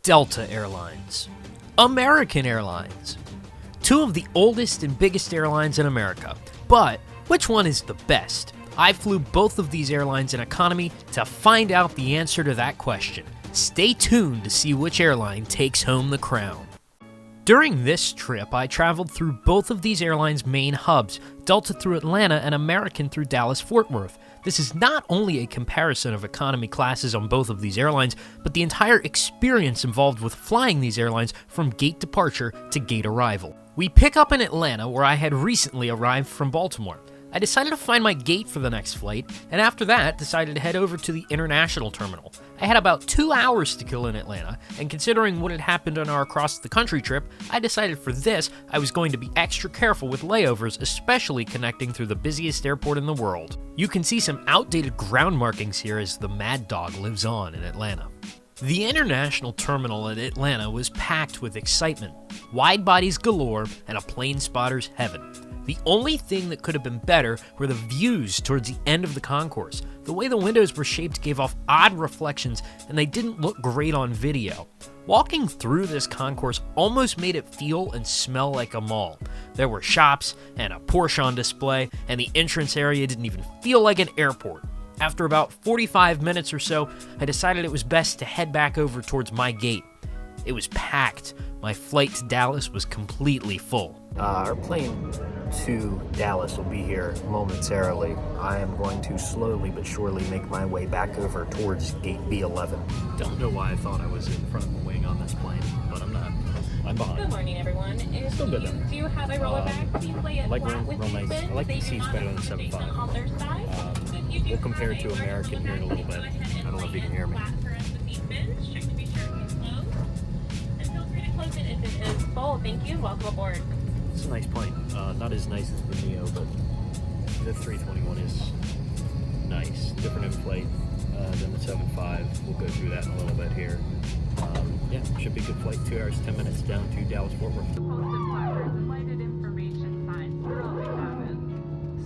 Delta Airlines, American Airlines. Two of the oldest and biggest airlines in America. But which one is the best? I flew both of these airlines in economy to find out the answer to that question. Stay tuned to see which airline takes home the crown. During this trip, I traveled through both of these airlines' main hubs, Delta through Atlanta and American through Dallas-Fort Worth. This is not only a comparison of economy classes on both of these airlines, but the entire experience involved with flying these airlines from gate departure to gate arrival. We pick up in Atlanta, where I had recently arrived from Baltimore. I decided to find my gate for the next flight, and after that, decided to head over to the international terminal. I had about 2 hours to kill in Atlanta, and considering what had happened on our across-the-country trip, I decided for this, I was going to be extra careful with layovers, especially connecting through the busiest airport in the world. You can see some outdated ground markings here as the Mad Dog lives on in Atlanta. The international terminal at Atlanta was packed with excitement, wide bodies galore, and a plane spotter's heaven. The only thing that could have been better were the views towards the end of the concourse. The way the windows were shaped gave off odd reflections, and they didn't look great on video. Walking through this concourse almost made it feel and smell like a mall. There were shops and a Porsche on display, and the entrance area didn't even feel like an airport. After about 45 minutes or so, I decided it was best to head back over towards my gate. It was packed. My flight to Dallas was completely full. Our plane to Dallas will be here momentarily. I am going to slowly but surely make my way back over towards gate B11. Don't know why I thought I was in front of the wing on this plane, but I'm not. I'm behind. Good morning, everyone. If Still good, you though. do have a roller bag, please lay it like flat real with nice. seats in. I like the They do seats not better than have the station 7.5. on their side. If you do We'll compare it have to a American here in a little bit. I don't know if you can hear me. Flat for us to seat bins. Check to be sure it is closed. And feel free to close it if it is full. Thank you. Welcome aboard. It's a nice plane. Not as nice as the Neo, but the 321 is nice. Different in flight than the 7.5. We'll go through that in a little bit here. Yeah, should be a good flight. 2 hours, 10 minutes down to Dallas-Fort Worth. Posted placards and lighted information signs throughout the cabin.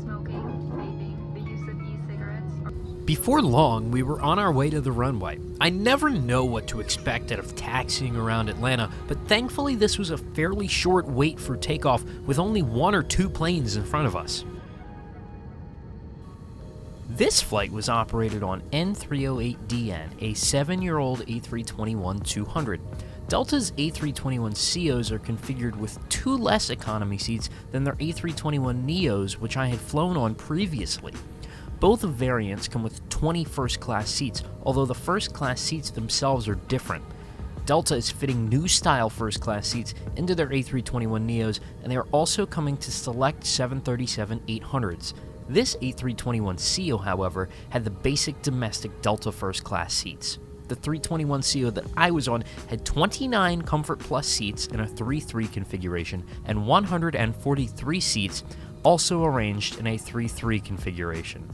Smoking, vaping, the use of e-cigarettes. Before long, we were on our way to the runway. I never know what to expect out of taxiing around Atlanta, but thankfully this was a fairly short wait for takeoff with only 1 or 2 planes in front of us. This flight was operated on N308DN, a 7-year-old A321-200. Delta's A321ceos are configured with 2 less economy seats than their A321neos, which I had flown on previously. Both of variants come with 20 first-class seats, although the first-class seats themselves are different. Delta is fitting new style first-class seats into their A321neos, and they are also coming to select 737-800s. This A321ceo, however, had the basic domestic Delta first-class seats. The 321ceo that I was on had 29 Comfort Plus seats in a 3-3 configuration and 143 seats also arranged in a 3-3 configuration.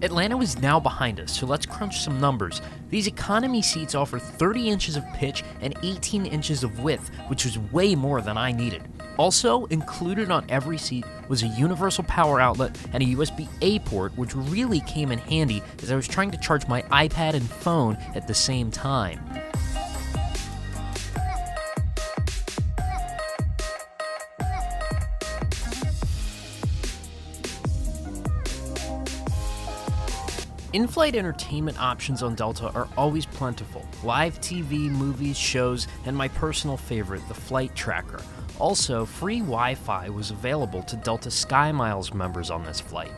Atlanta was now behind us, so let's crunch some numbers. These economy seats offer 30 inches of pitch and 18 inches of width, which was way more than I needed. Also, included on every seat was a universal power outlet and a USB-A port, which really came in handy as I was trying to charge my iPad and phone at the same time. In-flight entertainment options on Delta are always plentiful. Live TV, movies, shows, and my personal favorite, the flight tracker. Also, free Wi-Fi was available to Delta SkyMiles members on this flight.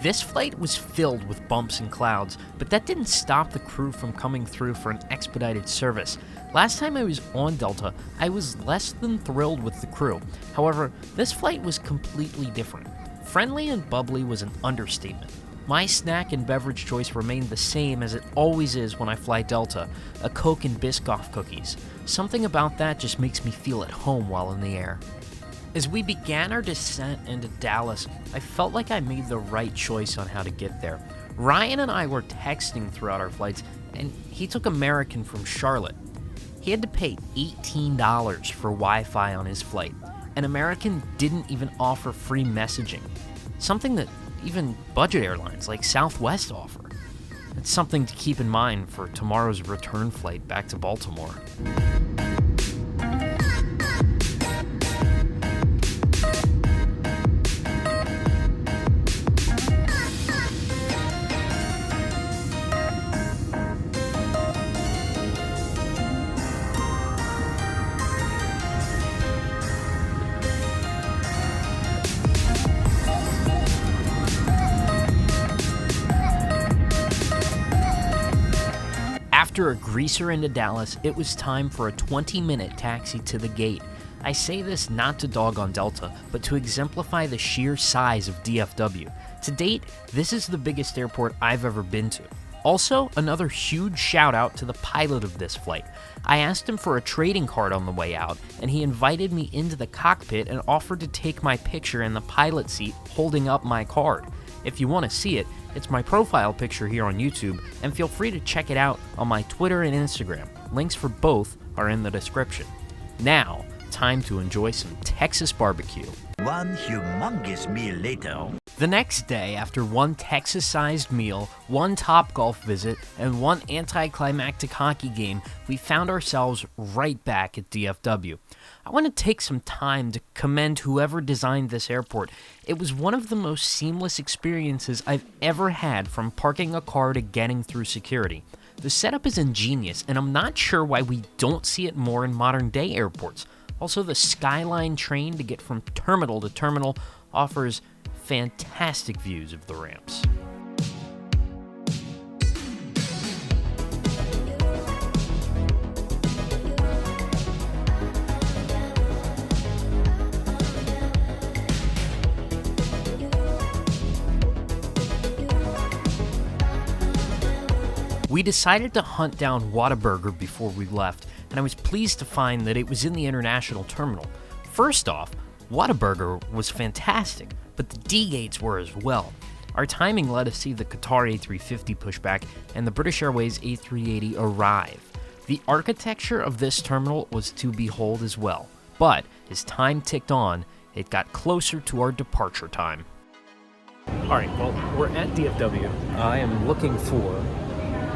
This flight was filled with bumps and clouds, but that didn't stop the crew from coming through for an expedited service. Last time I was on Delta, I was less than thrilled with the crew. However, this flight was completely different. Friendly and bubbly was an understatement. My snack and beverage choice remained the same as it always is when I fly Delta, a Coke and Biscoff cookies. Something about that just makes me feel at home while in the air. As we began our descent into Dallas, I felt like I made the right choice on how to get there. Ryan and I were texting throughout our flights, and he took American from Charlotte. He had to pay $18 for Wi-Fi on his flight, and American didn't even offer free messaging, something that even budget airlines like Southwest offer. It's something to keep in mind for tomorrow's return flight back to Baltimore. After a greaser into Dallas, it was time for a 20-minute taxi to the gate. I say this not to dog on Delta, but to exemplify the sheer size of DFW. To date, this is the biggest airport I've ever been to. Also, another huge shout out to the pilot of this flight. I asked him for a trading card on the way out, and he invited me into the cockpit and offered to take my picture in the pilot seat holding up my card. If you want to see it, it's my profile picture here on YouTube, and feel free to check it out on my Twitter and Instagram. Links for both are in the description. Now, time to enjoy some Texas barbecue. One humongous meal later. The next day, after one Texas-sized meal, one Topgolf visit, and one anticlimactic hockey game, we found ourselves right back at DFW. I want to take some time to commend whoever designed this airport. It was one of the most seamless experiences I've ever had, from parking a car to getting through security. The setup is ingenious, and I'm not sure why we don't see it more in modern-day airports. Also, the Skyline train to get from terminal to terminal offers fantastic views of the ramps. We decided to hunt down Whataburger before we left, and I was pleased to find that it was in the international terminal. First off, Whataburger was fantastic, but the D-gates were as well. Our timing let us see the Qatar A350 pushback and the British Airways A380 arrive. The architecture of this terminal was to behold as well, but as time ticked on, it got closer to our departure time. Alright, well, we're at DFW. I am looking for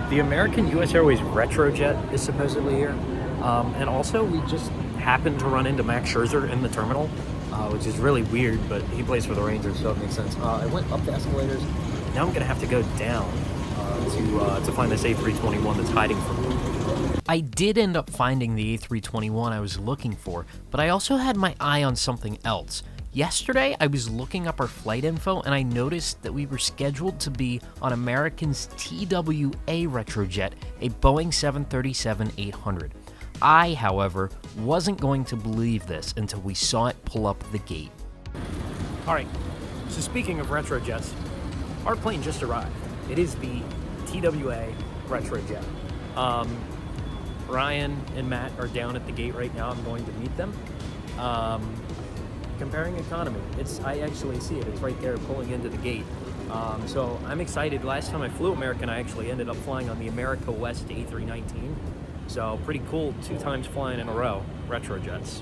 the American US Airways Retrojet is supposedly here. And also, we just happened to run into Max Scherzer in the terminal, which is really weird, but he plays for the Rangers, so it makes sense. I went up the escalators. Now I'm going to have to go down to find this A321 that's hiding from me. I did end up finding the A321 I was looking for, but I also had my eye on something else. Yesterday, I was looking up our flight info, and I noticed that we were scheduled to be on American's TWA Retrojet, a Boeing 737-800. I, however, wasn't going to believe this until we saw it pull up the gate. Alright, so speaking of Retrojets, our plane just arrived. It is the TWA Retrojet. Ryan and Matt are down at the gate right now. I'm going to meet them. Comparing economy. I actually see it. It's right there pulling into the gate. So I'm excited. Last time I flew American, I actually ended up flying on the America West A319. So pretty cool, 2 times flying in a row, Retrojets.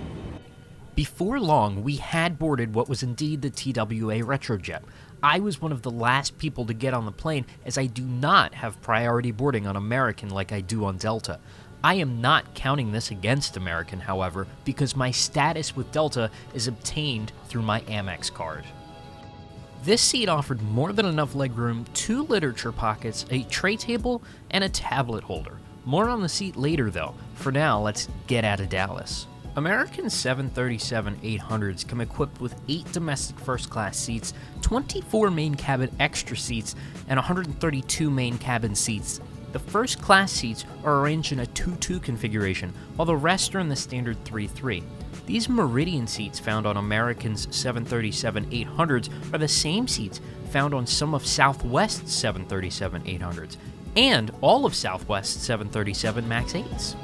Before long, we had boarded what was indeed the TWA Retrojet. I was one of the last people to get on the plane, as I do not have priority boarding on American like I do on Delta. I am not counting this against American, however, because my status with Delta is obtained through my Amex card. This seat offered more than enough legroom, 2 literature pockets, a tray table, and a tablet holder. More on the seat later though. For now, let's get out of Dallas. American 737-800s come equipped with 8 domestic first-class seats, 24 main cabin extra seats, and 132 main cabin seats. The first-class seats are arranged in a 2-2 configuration, while the rest are in the standard 3-3. These Meridian seats found on American's 737-800s are the same seats found on some of Southwest's 737-800s, and all of Southwest's 737 MAX 8s.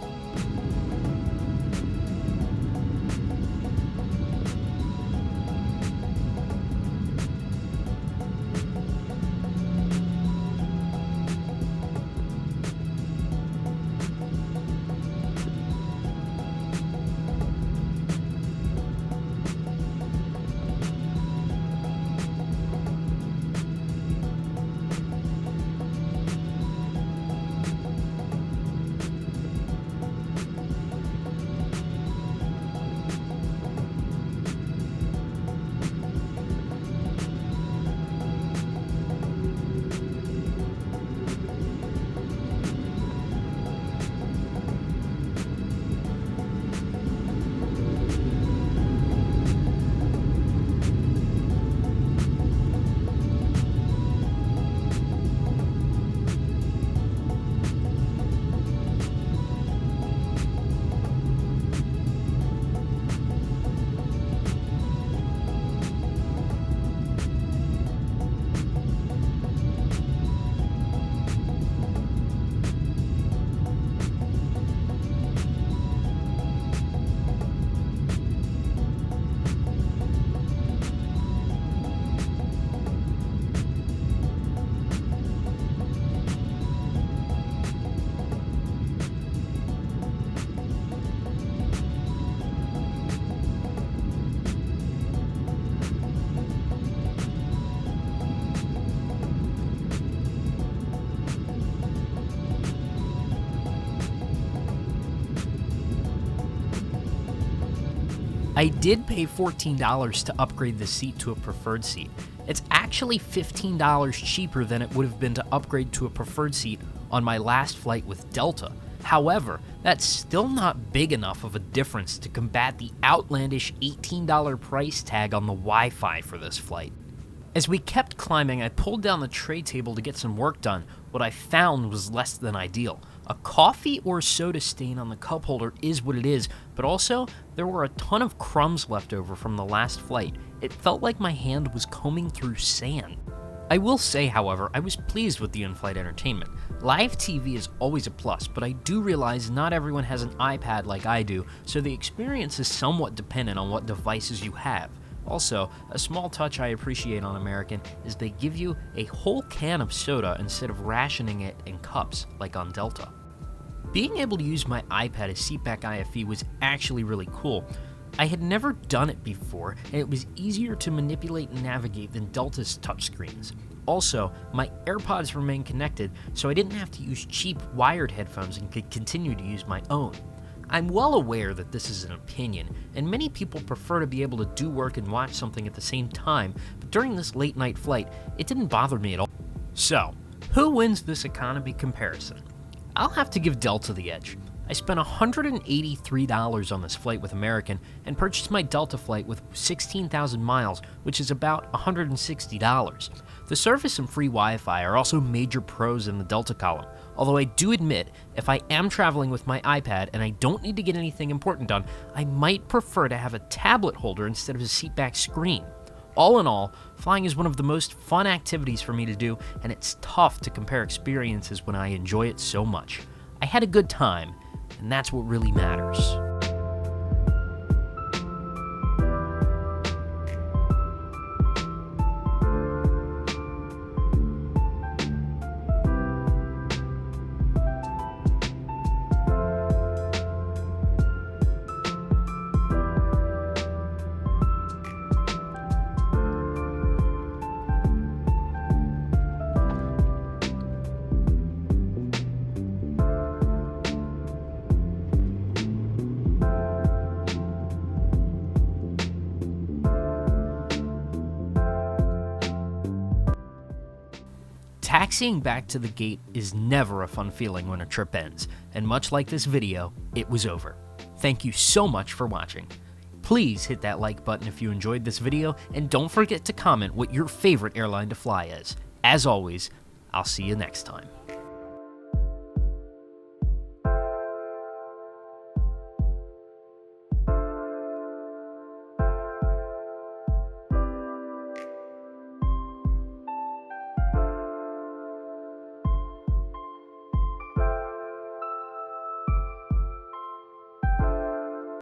I did pay $14 to upgrade the seat to a preferred seat. It's actually $15 cheaper than it would have been to upgrade to a preferred seat on my last flight with Delta. However, that's still not big enough of a difference to combat the outlandish $18 price tag on the Wi-Fi for this flight. As we kept climbing, I pulled down the tray table to get some work done. What I found was less than ideal. A coffee or soda stain on the cup holder is what it is, but also there were a ton of crumbs left over from the last flight. It felt like my hand was combing through sand. I will say, however, I was pleased with the in-flight entertainment. Live TV is always a plus, but I do realize not everyone has an iPad like I do, so the experience is somewhat dependent on what devices you have. Also, a small touch I appreciate on American is they give you a whole can of soda instead of rationing it in cups like on Delta. Being able to use my iPad as seatback IFE was actually really cool. I had never done it before, and it was easier to manipulate and navigate than Delta's touchscreens. Also, my AirPods remain connected, so I didn't have to use cheap wired headphones and could continue to use my own. I'm well aware that this is an opinion, and many people prefer to be able to do work and watch something at the same time, but during this late night flight, it didn't bother me at all. So, who wins this economy comparison? I'll have to give Delta the edge. I spent $183 on this flight with American and purchased my Delta flight with 16,000 miles, which is about $160. The service and free Wi-Fi are also major pros in the Delta column, although I do admit if I am traveling with my iPad and I don't need to get anything important done, I might prefer to have a tablet holder instead of a seatback screen. All in all, flying is one of the most fun activities for me to do, and it's tough to compare experiences when I enjoy it so much. I had a good time, and that's what really matters. Taxiing back to the gate is never a fun feeling when a trip ends, and much like this video, it was over. Thank you so much for watching. Please hit that like button if you enjoyed this video, and don't forget to comment what your favorite airline to fly is. As always, I'll see you next time.